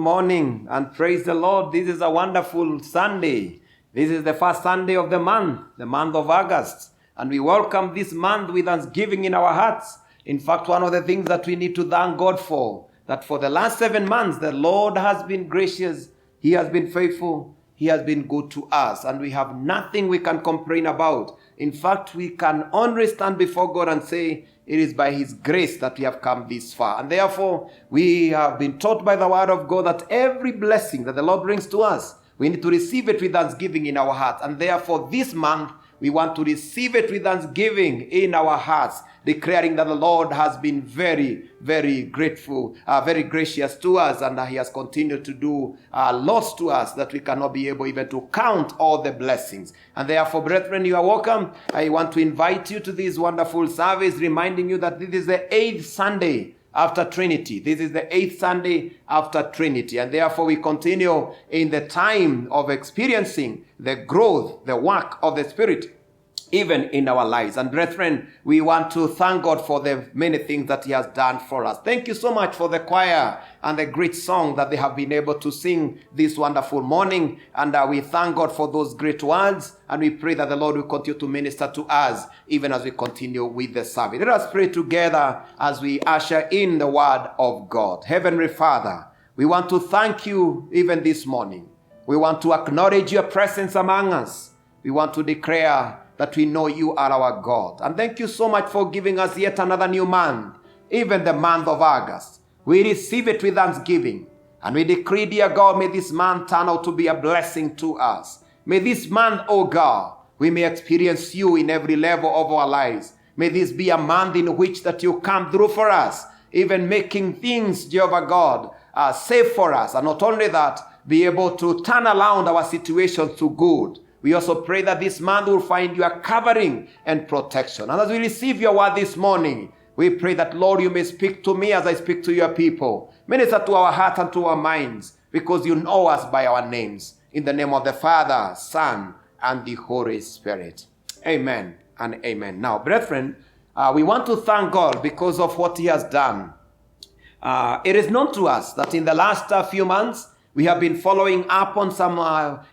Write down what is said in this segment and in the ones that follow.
morning and praise the Lord. This is a wonderful Sunday. This is the first Sunday of the month of August. And we welcome this month with thanksgiving in our hearts. In fact, one of the things that we need to thank God for, that for the last 7 months, the Lord has been gracious. He has been faithful. He has been good to us. And we have nothing we can complain about. In fact, we can only stand before God and say, it is by His grace that we have come this far. And therefore, we have been taught by the word of God that every blessing that the Lord brings to us, we need to receive it with thanksgiving in our heart. And therefore, this month, we want to receive it with thanksgiving in our hearts, declaring that the Lord has been very, very grateful, very gracious to us, and He has continued to do lots to us that we cannot be able even to count all the blessings. And therefore, brethren, you are welcome. I want to invite you to this wonderful service, reminding you that this is the 8th Sunday after Trinity. This is the 8th Sunday after Trinity. And therefore we continue in the time of experiencing the growth, the work of the Spirit, even in our lives. And brethren, we want to thank God for the many things that He has done for us. Thank you so much for the choir and the great song that they have been able to sing this wonderful morning. And we thank God for those great words. And we pray that the Lord will continue to minister to us even as we continue with the service. Let us pray together as we usher in the word of God. Heavenly Father, we want to thank you even this morning. We want to acknowledge your presence among us. We want to declare that we know you are our God. And thank you so much for giving us yet another new month, even the month of August. We receive it with thanksgiving. And we decree, dear God, may this month turn out to be a blessing to us. May this month, oh God, we may experience you in every level of our lives. May this be a month in which that you come through for us, even making things, Jehovah God, safe for us. And not only that, be able to turn around our situations to good. We also pray that this month will find your covering and protection. And as we receive your word this morning, we pray that, Lord, you may speak to me as I speak to your people. Minister to our hearts and to our minds, because you know us by our names. In the name of the Father, Son, and the Holy Spirit. Amen and amen. Now, brethren, we want to thank God because of what He has done. It is known to us that in the last few months, we have been following up on some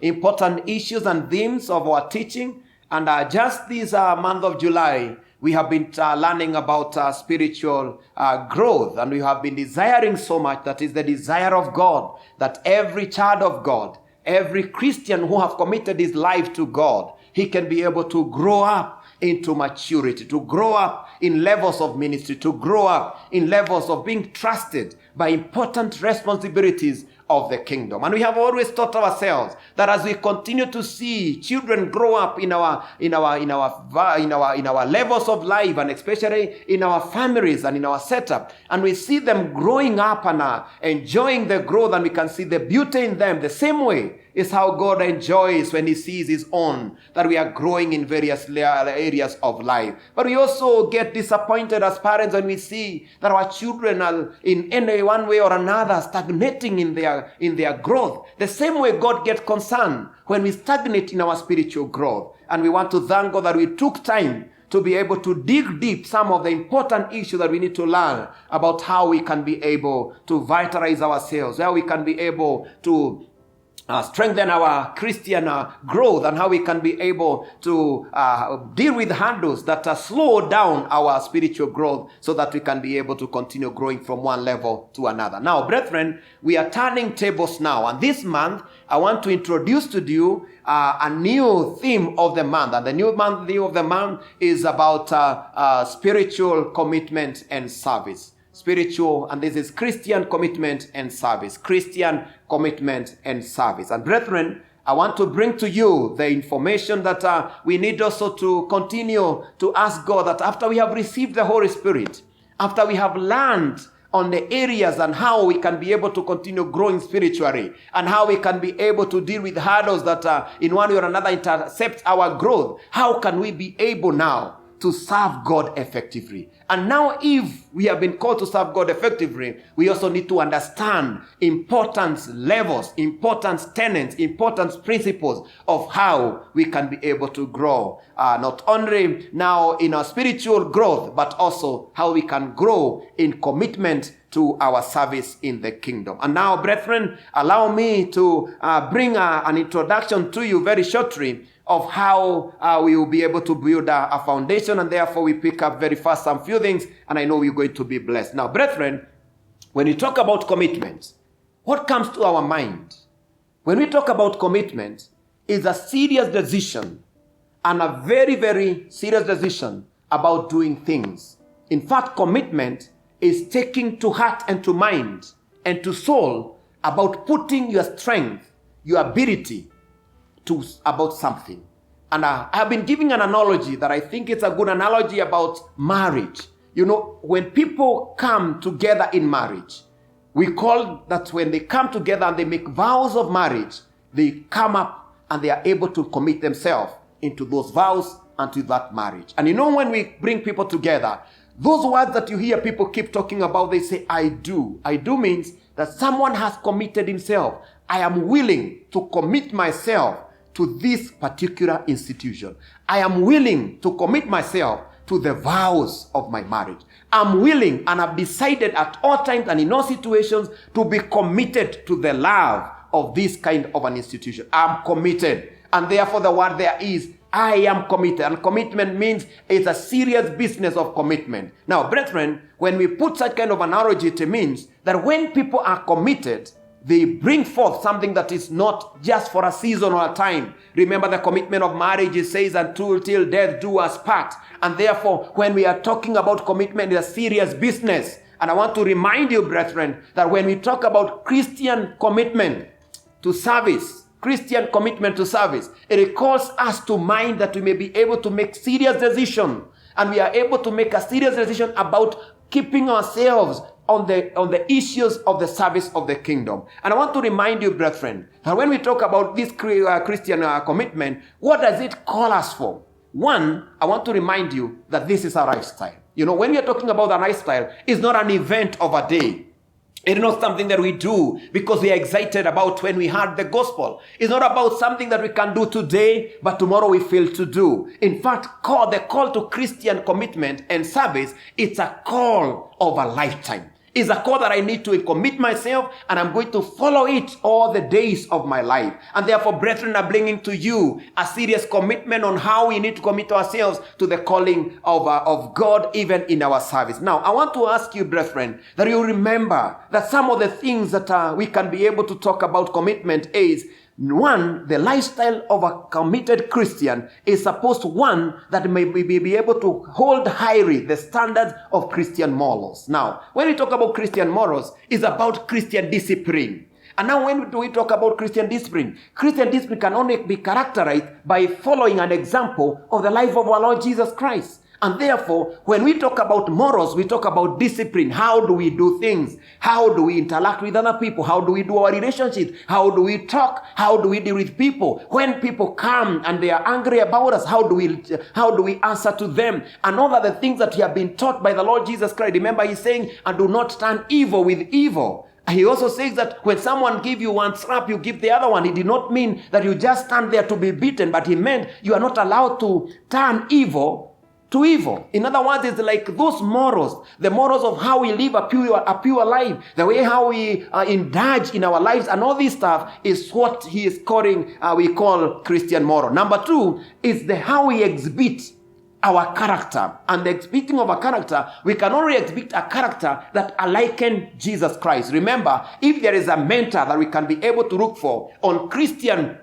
important issues and themes of our teaching. And just this month of July, we have been learning about spiritual growth. And we have been desiring so much, that is the desire of God, that every child of God, every Christian who have committed his life to God, he can be able to grow up into maturity, to grow up in levels of ministry, to grow up in levels of being trusted by important responsibilities of the kingdom. And we have always taught ourselves that as we continue to see children grow up in our levels of life, and especially in our families and in our setup, and we see them growing up and enjoying the growth, and we can see the beauty in them, the same way is how God enjoys when He sees His own, that we are growing in various areas of life. But we also get disappointed as parents when we see that our children are in any one way or another stagnating in their growth. The same way God gets concerned when we stagnate in our spiritual growth. And we want to thank God that we took time to be able to dig deep some of the important issues that we need to learn about how we can be able to vitalize ourselves, how we can be able to strengthen our Christian growth, and how we can be able to deal with handles that slow down our spiritual growth, so that we can be able to continue growing from one level to another. Now, brethren, we are turning tables now, and this month I want to introduce to you a new theme of the month. And the new theme of the month is about spiritual commitment and service. Spiritual, and this is Christian commitment and service. Christian commitment and service. And brethren, I want to bring to you the information that we need also to continue to ask God, that after we have received the Holy Spirit, after we have learned on the areas and how we can be able to continue growing spiritually, and how we can be able to deal with hurdles that in one way or another intercept our growth, how can we be able now to serve God effectively? And now, if we have been called to serve God effectively, we also need to understand important levels, important tenets, important principles of how we can be able to grow. Not only now in our spiritual growth, but also how we can grow in commitment to our service in the kingdom. And now, brethren, allow me to bring an introduction to you very shortly of how we will be able to build a foundation, and therefore we pick up very fast some few things, and I know we're going to be blessed. Now, brethren, when we talk about commitment, what comes to our mind? When we talk about commitment, it's a serious decision, and a very, very serious decision about doing things. In fact, commitment is taking to heart and to mind and to soul about putting your strength, your ability about something. And I have been giving an analogy that I think it's a good analogy about marriage. You know, when people come together in marriage, we call that when they come together and they make vows of marriage, they come up and they are able to commit themselves into those vows and to that marriage. And you know, when we bring people together, those words that you hear people keep talking about, they say, I do. I do means that someone has committed himself. I am willing to commit myself to this particular institution. I am willing to commit myself to the vows of my marriage. I'm willing and I've decided at all times and in all situations to be committed to the love of this kind of an institution. I'm committed. And therefore the word there is, I am committed. And commitment means it's a serious business of commitment. Now, brethren, when we put such kind of analogy, it means that when people are committed, they bring forth something that is not just for a season or a time. Remember, the commitment of marriage, it says, until till death do us part. And therefore, when we are talking about commitment, it's a serious business. And I want to remind you, brethren, that when we talk about Christian commitment to service, Christian commitment to service, it calls us to mind that we may be able to make serious decisions. And we are able to make a serious decision about keeping ourselves on the issues of the service of the kingdom. And I want to remind you, brethren, that when we talk about this Christian commitment, what does it call us for? One, I want to remind you that this is a lifestyle. You know, when we are talking about a lifestyle, it's not an event of a day. It's not something that we do because we are excited about when we heard the gospel. It's not about something that we can do today, but tomorrow we fail to do. In fact, the call to Christian commitment and service, it's a call of a lifetime. It's a call that I need to commit myself, and I'm going to follow it all the days of my life. And therefore, brethren, I'm bringing to you a serious commitment on how we need to commit ourselves to the calling of God, even in our service. Now, I want to ask you, brethren, that you remember that some of the things that we can be able to talk about commitment is, one, the lifestyle of a committed Christian is supposed to, one, that may be able to hold highly the standards of Christian morals. Now, when we talk about Christian morals, it's about Christian discipline. And now when do we talk about Christian discipline? Christian discipline can only be characterized by following an example of the life of our Lord Jesus Christ. And therefore, when we talk about morals, we talk about discipline. How do we do things? How do we interact with other people? How do we do our relationships? How do we talk? How do we deal with people? When people come and they are angry about us, how do we answer to them? And all of the things that we have been taught by the Lord Jesus Christ. Remember, he's saying, and do not turn evil with evil. He also says that when someone gives you one slap, you give the other one. He did not mean that you just stand there to be beaten, but he meant you are not allowed to turn evil to evil. In other words, it's like those morals, the morals of how we live a pure life, the way how we indulge in our lives, and all this stuff is what he is calling, we call Christian moral. Number two is how we exhibit our character. And speaking of a character, we can only exhibit a character that liken Jesus Christ. Remember, if there is a mentor that we can be able to look for on Christian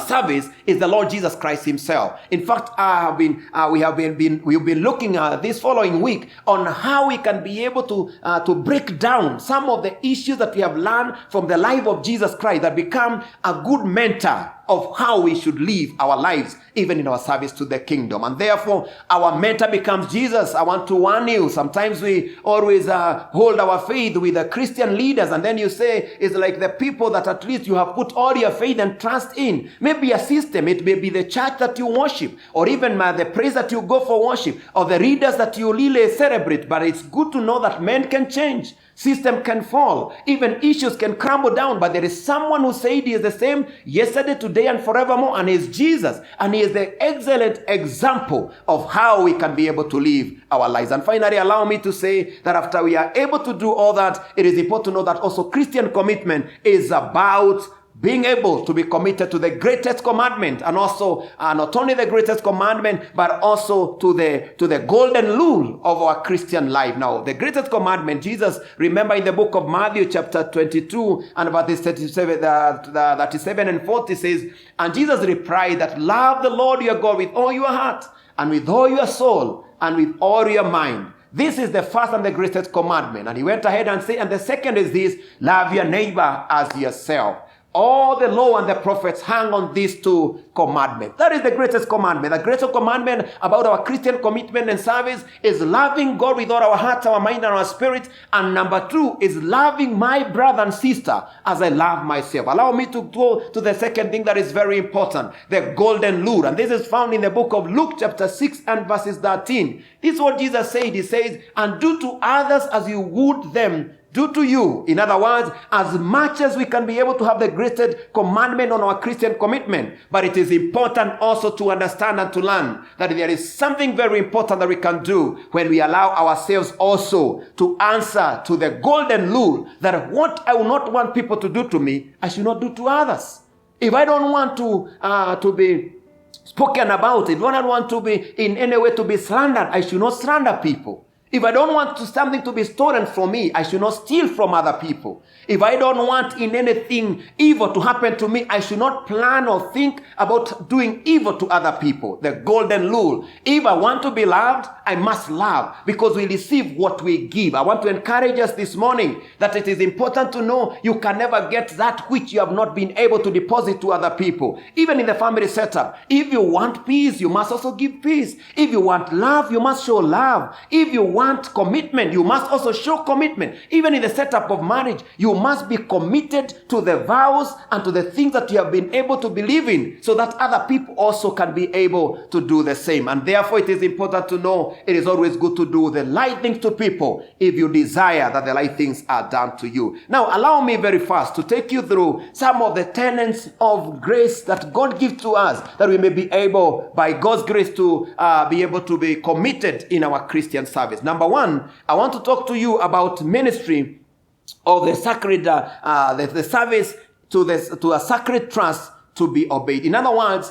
service, is the Lord Jesus Christ himself. In fact, we've been looking at this following week on how we can be able to break down some of the issues that we have learned from the life of Jesus Christ that become a good mentor of how we should live our lives, even in our service to the kingdom. And therefore, our mentor becomes Jesus. I want to warn you, sometimes we always hold our faith with the Christian leaders, and then you say it's like the people that at least you have put all your faith and trust in. Maybe a system, it may be the church that you worship, or even the praise that you go for worship, or the readers that you really celebrate. But it's good to know that men can change. System can fall. Even issues can crumble down. But there is someone who said he is the same yesterday, today, and forevermore. And he is Jesus. And he is the excellent example of how we can be able to live our lives. And finally, allow me to say that after we are able to do all that, it is important to know that also Christian commitment is about being able to be committed to the greatest commandment, and also not only the greatest commandment, but also to the golden rule of our Christian life. Now, the greatest commandment, Jesus, remember in the book of Matthew chapter 22 and verses 37 and 40 says, and Jesus replied that love the Lord your God with all your heart and with all your soul and with all your mind. This is the first and the greatest commandment. And he went ahead and said, and the second is this, love your neighbor as yourself. All the law and the prophets hang on these two commandments. That is the greatest commandment. The greatest commandment about our Christian commitment and service is loving God with all our heart, our mind, and our spirit. And number two is loving my brother and sister as I love myself. Allow me to go to the second thing that is very important, the golden rule. And this is found in the book of Luke chapter 6 and verses 13. This is what Jesus said. He says, and do to others as you would them do to you. In other words, as much as we can be able to have the greatest commandment on our Christian commitment, but it is important also to understand and to learn that there is something very important that we can do when we allow ourselves also to answer to the golden rule that what I will not want people to do to me, I should not do to others. If I don't want to be spoken about, if I don't want to be in any way to be slandered, I should not slander people. If I don't want something to be stolen from me, I should not steal from other people. If I don't want in anything evil to happen to me, I should not plan or think about doing evil to other people. The golden rule. If I want to be loved, I must love because we receive what we give. I want to encourage us this morning that it is important to know you can never get that which you have not been able to deposit to other people. Even in the family setup, if you want peace, you must also give peace. If you want love, you must show love. If you want commitment, you must also show commitment. Even in the setup of marriage, you must be committed to the vows and to the things that you have been able to believe in so that other people also can be able to do the same. And therefore, it is important to know it is always good to do the right things to people if you desire that the right things are done to you. Now, allow me very fast to take you through some of the tenets of grace that God gives to us that we may be able, by God's grace, to be able to be committed in our Christian service. Number one, I want to talk to you about ministry of the sacred, the service to a sacred trust to be obeyed. In other words,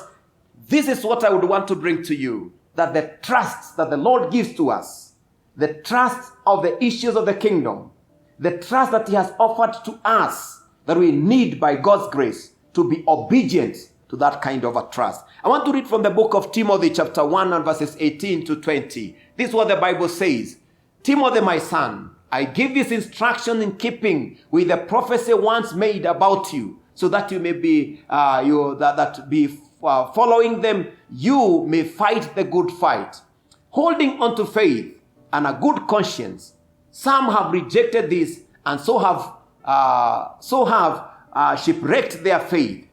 this is what I would want to bring to you, that the trust that the Lord gives to us, the trust of the issues of the kingdom, the trust that he has offered to us, that we need by God's grace to be obedient to that kind of a trust. I want to read from the book of Timothy chapter 1 and verses 18 to 20. This is what the Bible says. Timothy, my son, I give this instruction in keeping with the prophecy once made about you, so that you may be, following them, you may fight the good fight, holding on to faith and a good conscience. Some have rejected this and so have shipwrecked their faith.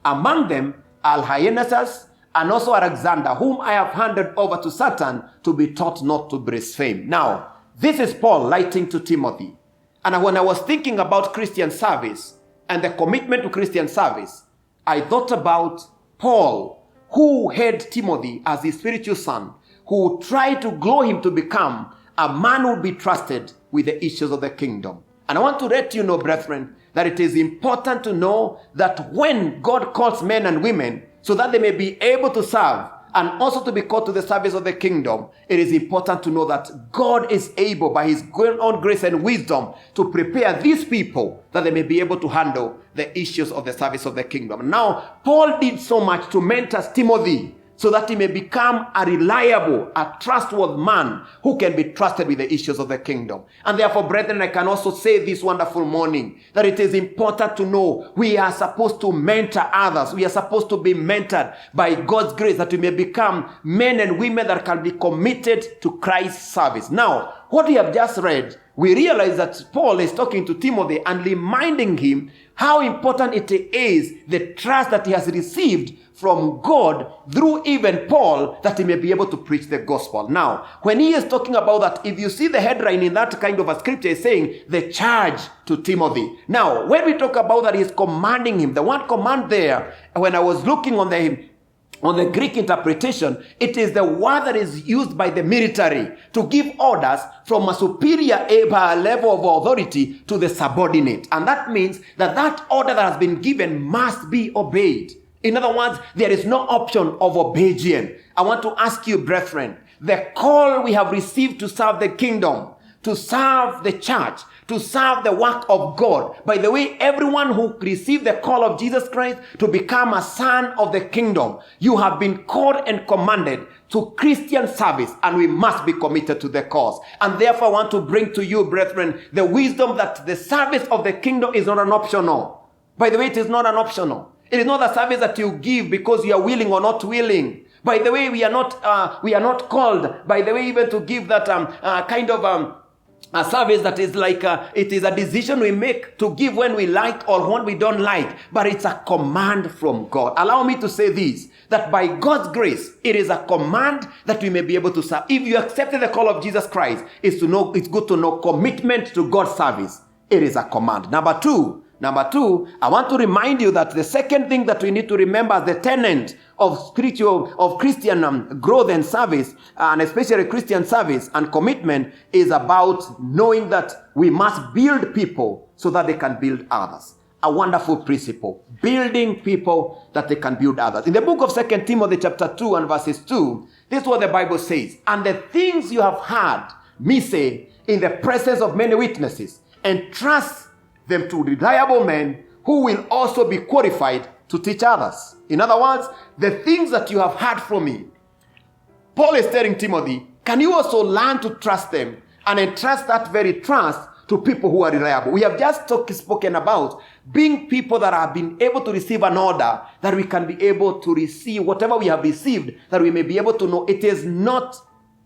Among them, Alhyenus and also Alexander, whom I have handed over to Satan to be taught not to blaspheme. Now, this is Paul writing to Timothy. And when I was thinking about Christian service and the commitment to Christian service, I thought about Paul, who had Timothy as his spiritual son, who tried to grow him to become a man who would be trusted with the issues of the kingdom. And I want to let you know, brethren, that it is important to know that when God calls men and women so that they may be able to serve and also to be called to the service of the kingdom, it is important to know that God is able, by his own grace and wisdom, to prepare these people that they may be able to handle the issues of the service of the kingdom. Now, Paul did so much to mentor Timothy so that he may become a reliable, a trustworthy man who can be trusted with the issues of the kingdom. And therefore, brethren, I can also say this wonderful morning that it is important to know we are supposed to mentor others. We are supposed to be mentored by God's grace that we may become men and women that can be committed to Christ's service. Now, what we have just read, we realize that Paul is talking to Timothy and reminding him how important it is, the trust that he has received from God through even Paul, that he may be able to preach the gospel. Now, when he is talking about that, if you see the headline in that kind of a scripture is saying the charge to Timothy. Now, when we talk about that, he is commanding him. The word command there, when I was looking on the Greek interpretation, it is the word that is used by the military to give orders from a superior level of authority to the subordinate. And that means that that order that has been given must be obeyed. In other words, there is no option of obedience. I want to ask you, brethren, the call we have received to serve the kingdom, to serve the church, to serve the work of God. By the way, everyone who received the call of Jesus Christ to become a son of the kingdom, you have been called and commanded to Christian service, and we must be committed to the cause. And therefore, I want to bring to you, brethren, the wisdom that the service of the kingdom is not an optional. By the way, it is not an optional. It is not a service that you give because you are willing or not willing. By the way, we are not called, by the way, even to give that a service that is like, it is a decision we make to give when we like or when we don't like, but it's a command from God. Allow me to say this, that by God's grace, it is a command that we may be able to serve. If you accepted the call of Jesus Christ, it's good to know commitment to God's service. It is a command. Number two, I want to remind you that the second thing that we need to remember as the tenet of Christian growth and service, and especially Christian service and commitment, is about knowing that we must build people so that they can build others. A wonderful principle. Building people that they can build others. In the book of 2 Timothy chapter 2 and verses 2, this is what the Bible says. And the things you have heard me say in the presence of many witnesses, entrust them to reliable men who will also be qualified to teach others. In other words, the things that you have heard from me, Paul is telling Timothy, can you also learn to trust them and entrust that very trust to people who are reliable? We have just spoken about being people that have been able to receive an order, that we can be able to receive whatever we have received, that we may be able to know it is not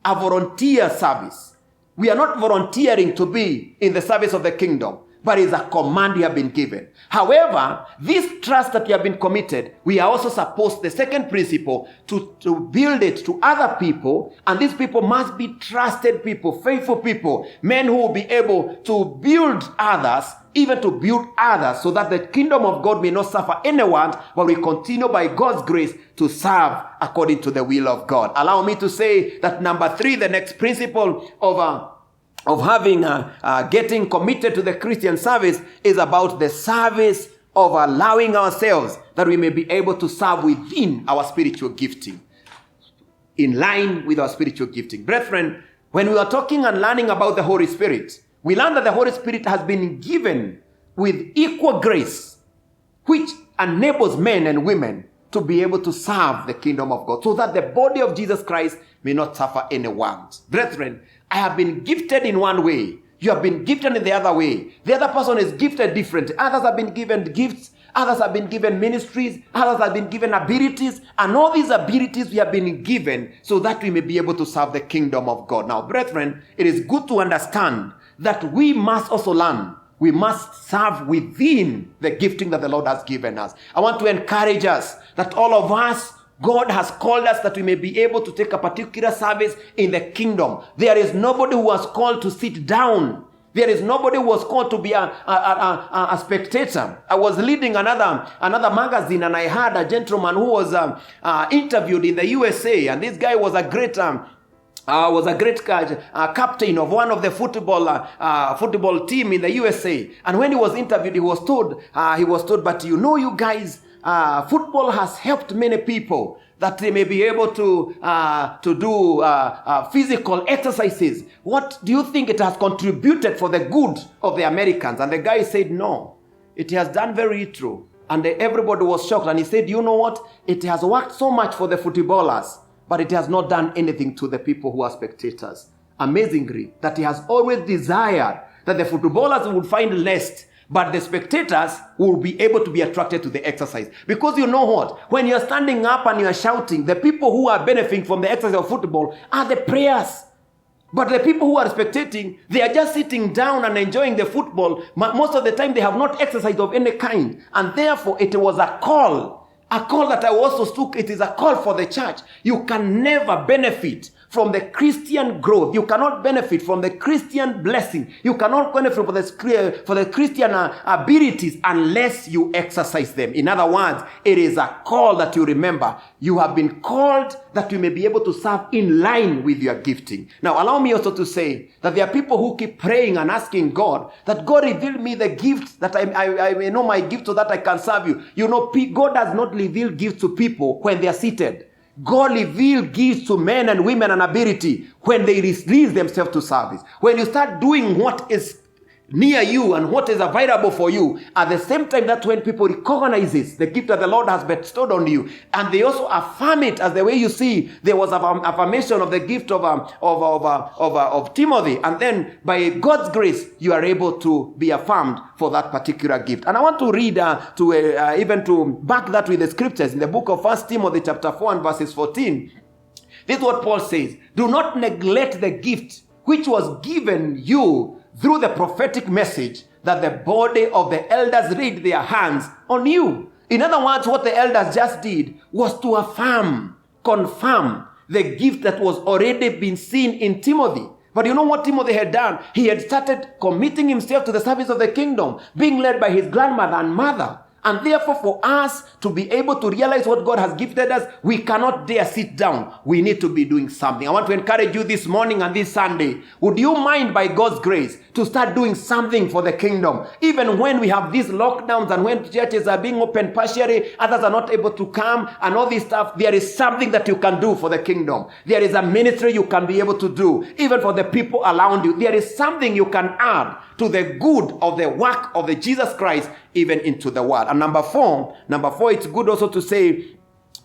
a volunteer service. We are not volunteering to be in the service of the kingdom, but it's a command you have been given. However, this trust that you have been committed, we are also supposed, the second principle, to build it to other people, and these people must be trusted people, faithful people, men who will be able to build others, even to build others, so that the kingdom of God may not suffer anyone, but we continue by God's grace to serve according to the will of God. Allow me to say that number 3, the next principle of having getting committed to the Christian service is about the service of allowing ourselves that we may be able to serve within our spiritual gifting, in line with our spiritual gifting. Brethren, when we are talking and learning about the Holy Spirit, we learn that the Holy Spirit has been given with equal grace, which enables men and women to be able to serve the kingdom of God, so that the body of Jesus Christ may not suffer any want. Brethren, I have been gifted in one way. You have been gifted in the other way. The other person is gifted differently. Others have been given gifts. Others have been given ministries. Others have been given abilities. And all these abilities we have been given so that we may be able to serve the kingdom of God. Now, brethren, it is good to understand that we must also learn. We must serve within the gifting that the Lord has given us. I want to encourage us that all of us, God has called us that we may be able to take a particular service in the kingdom. There is nobody who was called to sit down. There is nobody who was called to be a spectator. I was leading another magazine, and I had a gentleman who was interviewed in the USA, and this guy was a great captain of one of the football team in the USA. And when he was interviewed, he was told, but you know, you guys, football has helped many people that they may be able to do physical exercises. What do you think it has contributed for the good of the Americans? And the guy said, no, it has done very little. And everybody was shocked. And he said, you know what? It has worked so much for the footballers, but it has not done anything to the people who are spectators. Amazingly, that he has always desired that the footballers would find rest, but the spectators will be able to be attracted to the exercise. Because you know what? When you're standing up and you're shouting, the people who are benefiting from the exercise of football are the players. But the people who are spectating, they are just sitting down and enjoying the football. Most of the time, they have not exercised of any kind. And therefore, it was a call that I also took. It is a call for the church. You can never benefit from the Christian growth. You cannot benefit from the Christian blessing. You cannot benefit for the Christian abilities unless you exercise them. In other words, it is a call that you remember. You have been called that you may be able to serve in line with your gifting. Now, allow me also to say that there are people who keep praying and asking God that God reveal me the gift that I may know my gift so that I can serve you. You know, God does not reveal gifts to people when they are seated. God reveals gifts to men and women and ability when they release themselves to service. When you start doing what is near you and what is available for you, at the same time, that's when people recognize the gift that the Lord has bestowed on you, and they also affirm it. As the way you see, there was an affirmation of the gift of Timothy, and then by God's grace, you are able to be affirmed for that particular gift. And I want to read even to back that with the scriptures in the book of 1 Timothy chapter 4 and verses 14. This is what Paul says: "Do not neglect the gift which was given you through the prophetic message that the body of the elders laid their hands on you." In other words, what the elders just did was to affirm, confirm the gift that was already been seen in Timothy. But you know what Timothy had done? He had started committing himself to the service of the kingdom, being led by his grandmother and mother. And therefore, for us to be able to realize what God has gifted us, we cannot dare sit down. We need to be doing something. I want to encourage you this morning and this Sunday. Would you mind, by God's grace, to start doing something for the kingdom? Even when we have these lockdowns and when churches are being opened partially, others are not able to come and all this stuff, there is something that you can do for the kingdom. There is a ministry you can be able to do, even for the people around you. There is something you can add to the good of the work of the Jesus Christ, even into the world. And number four, it's good also to say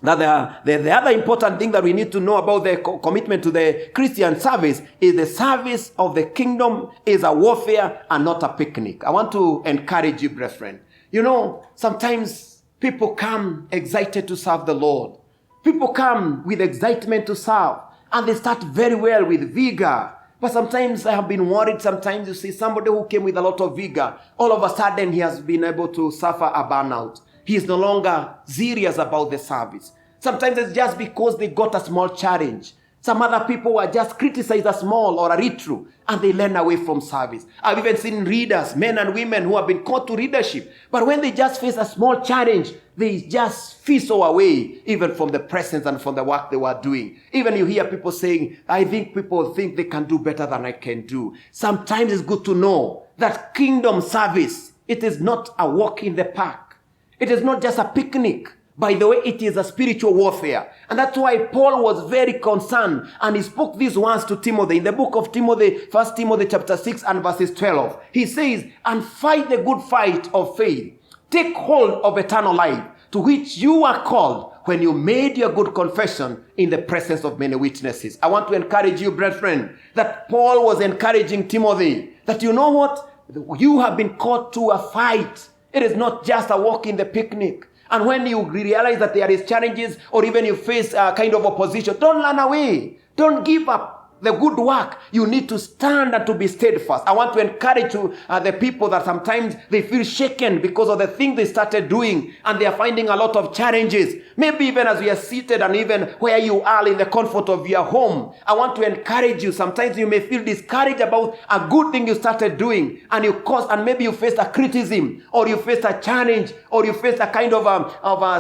that the other important thing that we need to know about the commitment to the Christian service is the service of the kingdom is a warfare and not a picnic. I want to encourage you, brethren. You know, sometimes people come excited to serve the Lord. People come with excitement to serve, and they start very well with vigor. But sometimes I have been worried. Sometimes you see somebody who came with a lot of vigor, all of a sudden he has been able to suffer a burnout. He is no longer serious about the service. Sometimes it's just because they got a small challenge. Some other people were just criticized a small or a read-through, and they learn away from service. I've even seen leaders, men and women, who have been called to leadership, but when they just face a small challenge, they just fizzle away, even from the presence and from the work they were doing. Even you hear people saying, I think people think they can do better than I can do. Sometimes it's good to know that kingdom service, it is not a walk in the park. It is not just a picnic. By the way, it is a spiritual warfare. And that's why Paul was very concerned. And he spoke these words to Timothy. In the book of Timothy, 1 Timothy chapter 6 and verses 12. He says, "And fight the good fight of faith. Take hold of eternal life, to which you are called when you made your good confession in the presence of many witnesses." I want to encourage you, brethren, that Paul was encouraging Timothy, that you know what? You have been called to a fight. It is not just a walk in the picnic. And when you realize that there is challenges or even you face a kind of opposition, don't run away. Don't give up the good work. You need to stand and to be steadfast. I want to encourage you, the people that sometimes they feel shaken because of the things they started doing and they are finding a lot of challenges. Maybe even as you are seated and even where you are in the comfort of your home. I want to encourage you. Sometimes you may feel discouraged about a good thing you started doing and maybe you faced a criticism or you faced a challenge or you faced a kind of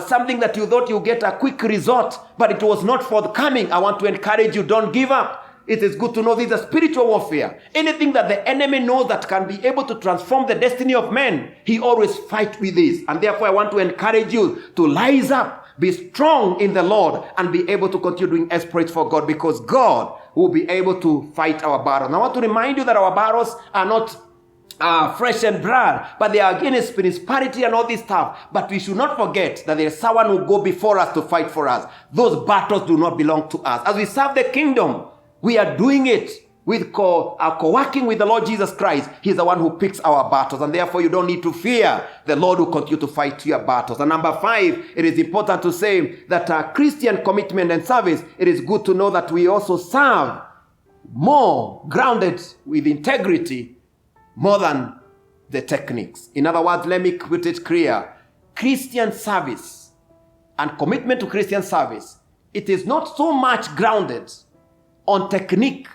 something that you thought you get a quick result, but it was not forthcoming. I want to encourage you, don't give up. It is good to know this is a spiritual warfare. Anything that the enemy knows that can be able to transform the destiny of men, he always fights with this. And therefore I want to encourage you to rise up, be strong in the Lord, and be able to continue doing exploits for God, because God will be able to fight our battles. And I want to remind you that our battles are not flesh and blood, but they are against principality and all this stuff. But we should not forget that there is someone who will go before us to fight for us. Those battles do not belong to us. As we serve the kingdom, we are doing it with co-working with the Lord Jesus Christ. He's the one who picks our battles, and therefore you don't need to fear. The Lord will continue to fight your battles. And number 5, it is important to say that Christian commitment and service, it is good to know that we also serve more grounded with integrity more than the techniques. In other words, let me put it clear. Christian service and commitment to Christian service, it is not so much grounded on technique,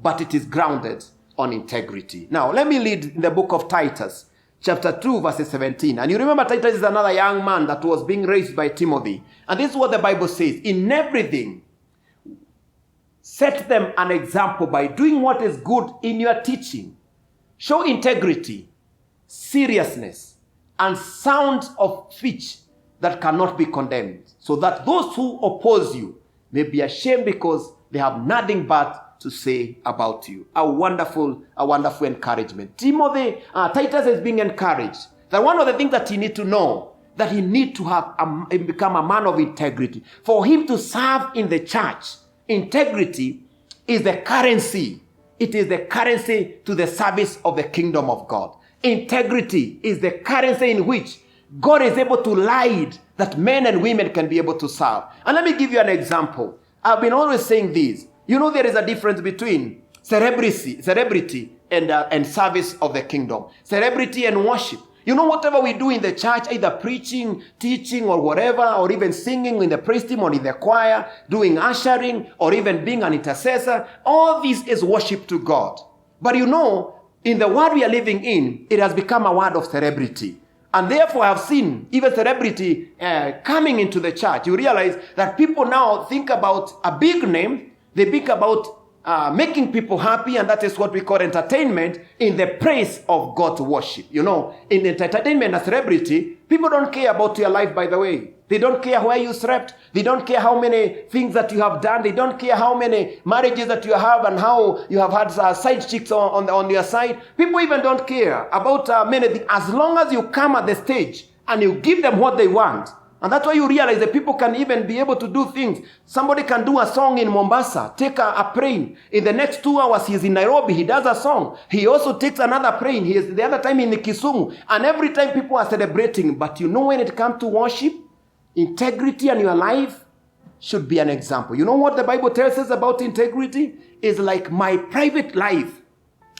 but it is grounded on integrity. Now, let me lead in the book of Titus, chapter 2, verses 17. And you remember Titus is another young man that was being raised by Timothy. And this is what the Bible says. In everything, set them an example by doing what is good in your teaching. Show integrity, seriousness, and sound of speech that cannot be condemned, so that those who oppose you may be ashamed because they have nothing but to say about you. A wonderful encouragement. Titus is being encouraged that one of the things that he need to know, that he need to have become a man of integrity. For him to serve in the church, integrity is the currency. It is the currency to the service of the kingdom of God. Integrity is the currency in which God is able to lead that men and women can be able to serve. And let me give you an example. I've been always saying this. You know, there is a difference between celebrity and service of the kingdom. Celebrity and worship. You know, whatever we do in the church, either preaching, teaching, or whatever, or even singing in the praise team or in the choir, doing ushering, or even being an intercessor, all this is worship to God. But you know, in the world we are living in, it has become a word of celebrity. And therefore, I have seen even celebrity coming into the church. You realize that people now think about a big name. They think about making people happy, and that is what we call entertainment in the praise of God's worship. You know, in entertainment and celebrity, people don't care about your life, by the way. They don't care where you slept. They don't care how many things that you have done. They don't care how many marriages that you have and how you have had side chicks on your side. People even don't care about many things. As long as you come at the stage and you give them what they want. And that's why you realize that people can even be able to do things. Somebody can do a song in Mombasa, take a plane. In the next 2 hours, he's in Nairobi, he does a song. He also takes another plane. He is the other time in Kisumu. And every time people are celebrating. But you know, when it comes to worship, integrity in your life should be an example. You know what the Bible tells us about integrity? Is like my private life.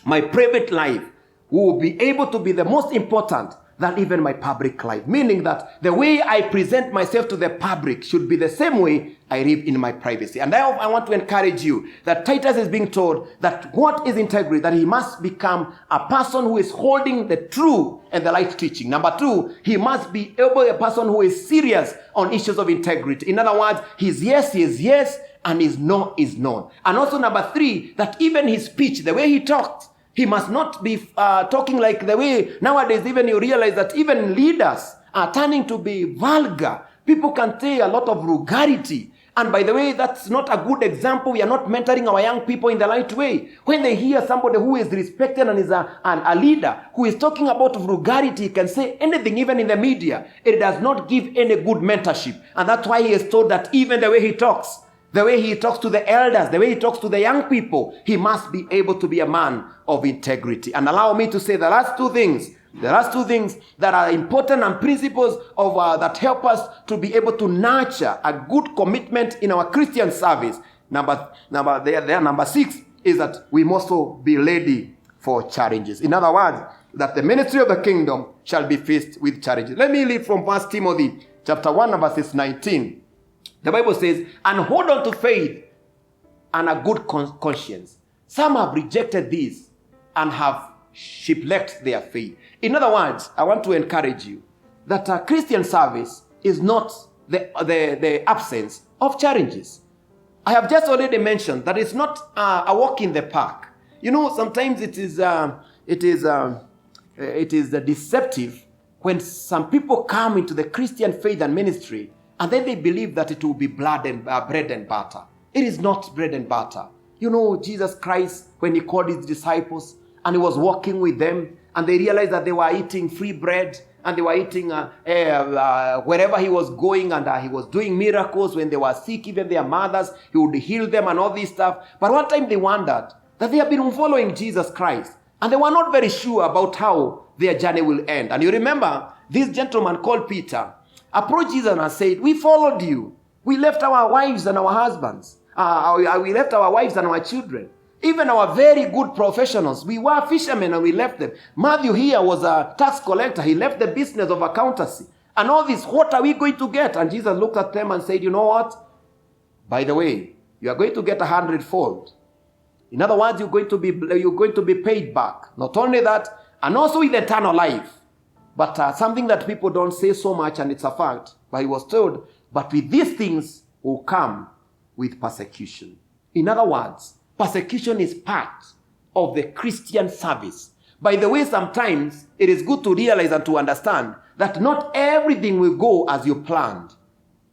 My private life will be able to be the most important than even my public life. Meaning that the way I present myself to the public should be the same way I live in my privacy. And I want to encourage you that Titus is being told that what is integrity? That he must become a person who is holding the true and the right teaching. Number 2, he must be a person who is serious on issues of integrity. In other words, his yes is yes and his no is no. And also number 3, that even his speech, the way he talked, he must not be talking like the way nowadays even you realize that even leaders are turning to be vulgar. People can say a lot of vulgarity. And by the way, that's not a good example. We are not mentoring our young people in the right way. When they hear somebody who is respected and is a leader who is talking about vulgarity, can say anything even in the media, it does not give any good mentorship. And that's why he is told that even the way he talks, the way he talks to the elders, the way he talks to the young people, he must be able to be a man of integrity. And allow me to say the last two things that are important and principles of that help us to be able to nurture a good commitment in our Christian service. Number 6 is that we must also be ready for challenges. In other words, that the ministry of the kingdom shall be faced with challenges. Let me read from 1 Timothy chapter 1 verses 19. The Bible says, and hold on to faith and a good conscience. Some have rejected this and have shipwrecked their faith. In other words, I want to encourage you that a Christian service is not the absence of challenges. I have just already mentioned that it's not a walk in the park. You know, sometimes it is deceptive when some people come into the Christian faith and ministry and then they believe that it will be bread and butter. It is not bread and butter. You know, Jesus Christ, when he called his disciples and he was walking with them and they realized that they were eating free bread and they were eating wherever he was going, and he was doing miracles when they were sick, even their mothers, he would heal them and all this stuff. But one time they wondered that they have been following Jesus Christ and they were not very sure about how their journey will end. And you remember, this gentleman called Peter approached Jesus and said, we followed you. We left our wives and our husbands. We left our wives and our children. Even our very good professionals, we were fishermen and we left them. Matthew here was a tax collector. He left the business of accountancy. And all this, what are we going to get? And Jesus looked at them and said, you know what? By the way, you are going to get 100-fold. In other words, you're going to be paid back. Not only that, and also with eternal life. But something that people don't say so much, and it's a fact. But he was told, but with these things will come with persecution. In other words, persecution is part of the Christian service. By the way, sometimes it is good to realize and to understand that not everything will go as you planned.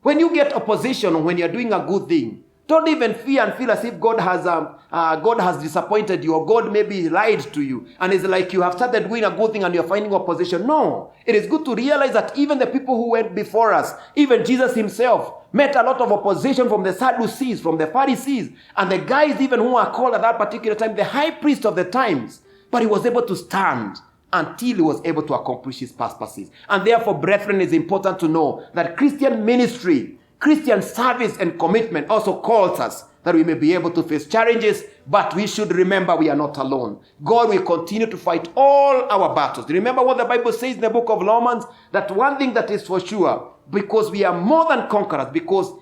When you get opposition or when you're doing a good thing, don't even fear and feel as if God has disappointed you, or God maybe lied to you. And it's like you have started doing a good thing and you're finding opposition. No. It is good to realize that even the people who went before us, even Jesus himself, met a lot of opposition from the Sadducees, from the Pharisees, and the guys even who are called at that particular time the high priest of the times. But he was able to stand until he was able to accomplish his purposes. And therefore, brethren, it's important to know that Christian ministry, Christian service and commitment also calls us that we may be able to face challenges, but we should remember we are not alone. God will continue to fight all our battles. Remember what the Bible says in the book of Romans, that one thing that is for sure, because we are more than conquerors, because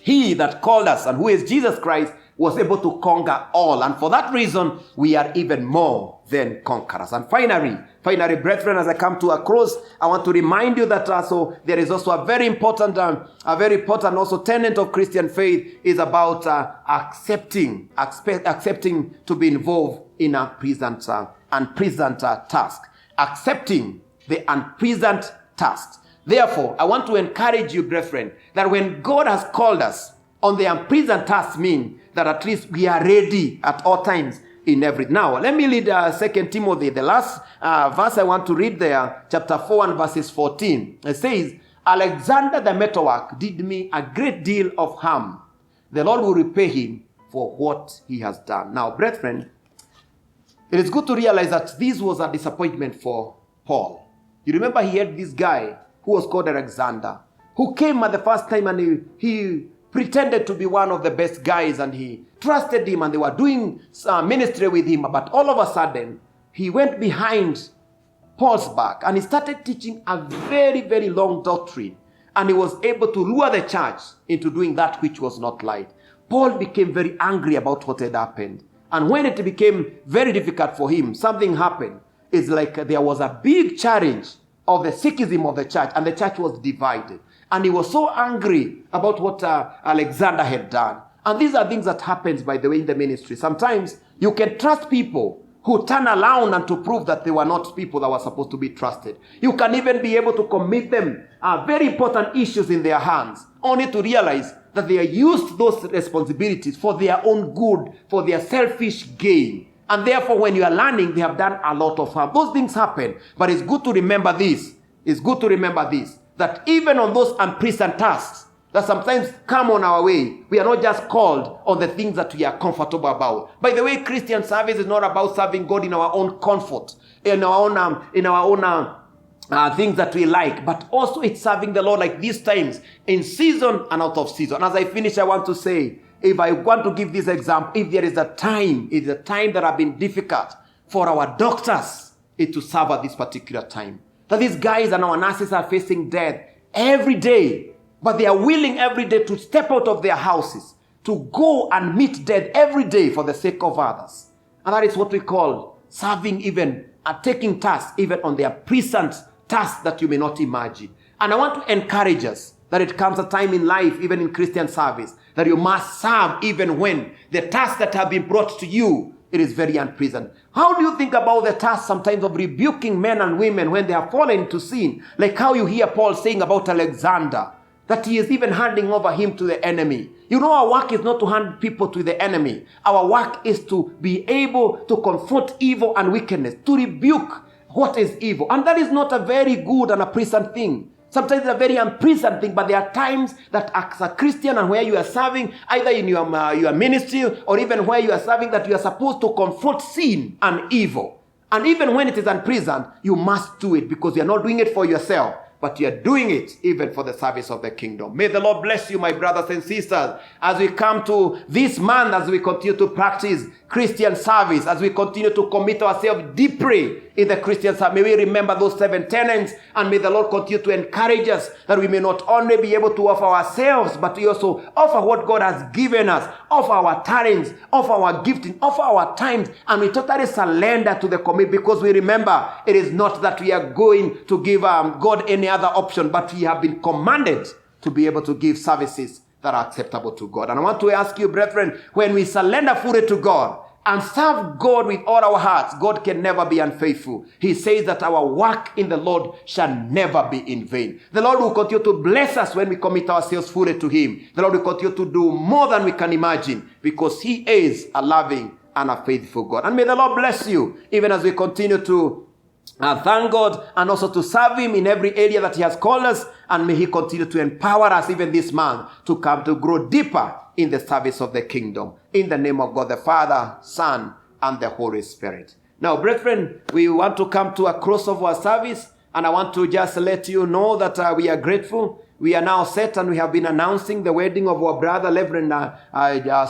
he that called us, and who is Jesus Christ, was able to conquer all. And for that reason, we are even more than conquerors. And finally, brethren, as I come to a close, I want to remind you that also there is also a very important also tenet of Christian faith is about accepting to be involved in a unpleasant task. Accepting the unpleasant task. Therefore, I want to encourage you, brethren, that when God has called us on the unpleasant task, mean that at least we are ready at all times in every. Now, let me read 2 Timothy, the last verse I want to read there, chapter 4 and verses 14. It says, Alexander the metalwork did me a great deal of harm. The Lord will repay him for what he has done. Now, brethren, it is good to realize that this was a disappointment for Paul. You remember he had this guy who was called Alexander, who came at the first time and he pretended to be one of the best guys, and he trusted him and they were doing ministry with him. But all of a sudden, he went behind Paul's back and he started teaching a very, very long doctrine. And he was able to lure the church into doing that which was not right. Paul became very angry about what had happened. And when it became very difficult for him, something happened. It's like there was a big challenge of the Sikhism of the church, and the church was divided. And he was so angry about what Alexander had done. And these are things that happens, by the way, in the ministry. Sometimes you can trust people who turn around and to prove that they were not people that were supposed to be trusted. You can even be able to commit them very important issues in their hands, only to realize that they used those responsibilities for their own good, for their selfish gain. And therefore, when you are learning, they have done a lot of harm. Those things happen. But it's good to remember this. That even on those unpleasant tasks that sometimes come on our way, we are not just called on the things that we are comfortable about. By the way, Christian service is not about serving God in our own comfort, in our own things that we like, but also it's serving the Lord like these times, in season and out of season. As I finish, I want to say, if I want to give this example, if there is a time that have been difficult for our doctors, to serve at this particular time. That these guys and our nurses are facing death every day, but they are willing every day to step out of their houses, to go and meet death every day for the sake of others. And that is what we call serving, even taking tasks, even on their present tasks that you may not imagine. And I want to encourage us that it comes a time in life, even in Christian service, that you must serve even when the tasks that have been brought to you, it is very unpleasant. How do you think about the task sometimes of rebuking men and women when they have fallen into sin? Like how you hear Paul saying about Alexander, that he is even handing over him to the enemy. You know, our work is not to hand people to the enemy. Our work is to be able to confront evil and wickedness, to rebuke what is evil. And that is not a very good and a pleasant thing. Sometimes it's a very unpleasant thing, but there are times that as a Christian and where you are serving, either in your ministry or even where you are serving, that you are supposed to confront sin and evil. And even when it is unpleasant, you must do it because you are not doing it for yourself, but you are doing it even for the service of the kingdom. May the Lord bless you, my brothers and sisters, as we come to this month, as we continue to practice Christian service, as we continue to commit ourselves deeply in the Christian service. May we remember those 7 tenets, and may the Lord continue to encourage us that we may not only be able to offer ourselves, but we also offer what God has given us, offer our talents, offer our gifting, offer our times, and we totally surrender to the commit, because we remember it is not that we are going to give God any other option, but we have been commanded to be able to give services that are acceptable to God. And I want to ask you, brethren, when we surrender fully to God and serve God with all our hearts, God can never be unfaithful. He says that our work in the Lord shall never be in vain. The Lord will continue to bless us when we commit ourselves fully to Him. The Lord will continue to do more than we can imagine, because He is a loving and a faithful God. And may the Lord bless you even as we continue to thank God and also to serve Him in every area that He has called us. And may He continue to empower us even this month to come to grow deeper in the service of the kingdom. In the name of God the Father, Son, and the Holy Spirit. Now, brethren, we want to come to a close of our service, and I want to just let you know that we are grateful. We are now set, and we have been announcing the wedding of our brother, Reverend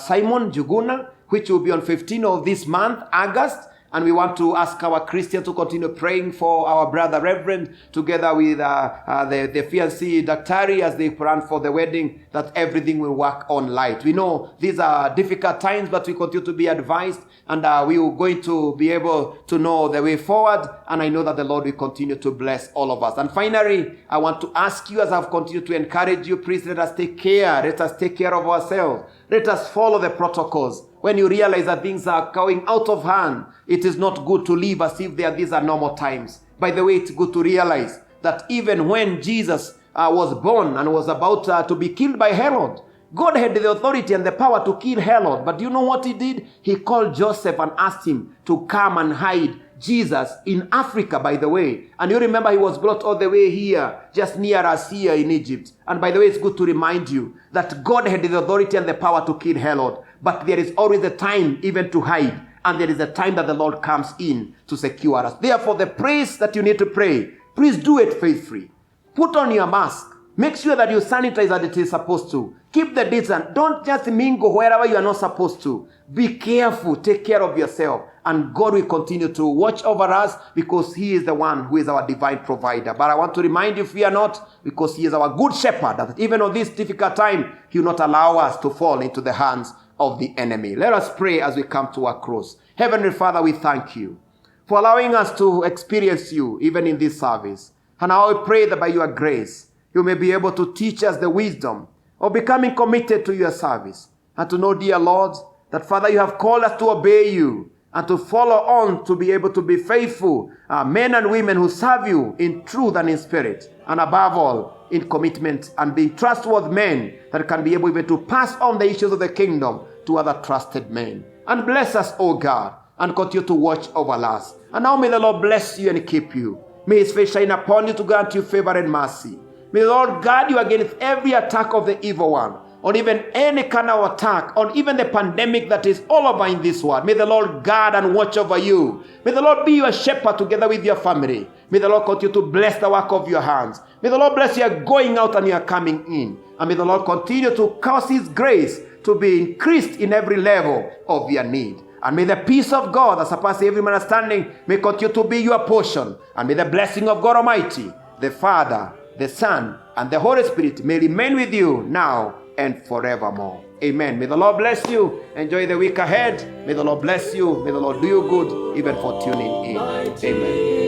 Simon Juguna, which will be on 15th of this month, August. And we want to ask our Christians to continue praying for our brother Reverend, together with the fiancé Daktari, as they plan for the wedding, that everything will work on light. We know these are difficult times, but we continue to be advised, and we are going to be able to know the way forward. And I know that the Lord will continue to bless all of us. And finally, I want to ask you, as I've continued to encourage you, please let us take care. Let us take care of ourselves. Let us follow the protocols. When you realize that things are going out of hand, it is not good to live as if these are normal times. By the way, it's good to realize that even when Jesus was born and was about to be killed by Herod, God had the authority and the power to kill Herod. But do you know what He did? He called Joseph and asked him to come and hide Jesus in Africa, by the way. And you remember he was brought all the way here, just near us here in Egypt. And by the way, it's good to remind you that God had the authority and the power to kill Herod. But there is always a time even to hide. And there is a time that the Lord comes in to secure us. Therefore, the praise that you need to pray, please do it faith-free. Put on your mask. Make sure that you sanitize as it is supposed to. Keep the distance. Don't just mingle wherever you are not supposed to. Be careful. Take care of yourself. And God will continue to watch over us, because He is the one who is our divine provider. But I want to remind you, fear not, because He is our good shepherd, that even on this difficult time, He will not allow us to fall into the hands of the enemy. Let us pray as we come to our close. Heavenly Father, we thank You for allowing us to experience You even in this service. And I will pray that by Your grace, You may be able to teach us the wisdom of becoming committed to Your service. And to know, dear Lord, that Father, You have called us to obey You and to follow on, to be able to be faithful men and women who serve You in truth and in spirit, and above all, in commitment, and being trustworthy men that can be able even to pass on the issues of the kingdom to other trusted men. And bless us, O God, and continue to watch over us. And now may the Lord bless you and keep you. May His face shine upon you to grant you favor and mercy. May the Lord guard you against every attack of the evil one, or even any kind of attack, or even the pandemic that is all over in this world. May the Lord guard and watch over you. May the Lord be your shepherd together with your family. May the Lord continue to bless the work of your hands. May the Lord bless your going out and your coming in. And may the Lord continue to cause His grace to be increased in every level of your need. And may the peace of God that surpasses every understanding may continue to be your portion. And may the blessing of God Almighty, the Father, the Son, and the Holy Spirit may remain with you now and forevermore. Amen. May the Lord bless you. Enjoy the week ahead. May the Lord bless you. May the Lord do you good, even for tuning in. Amen.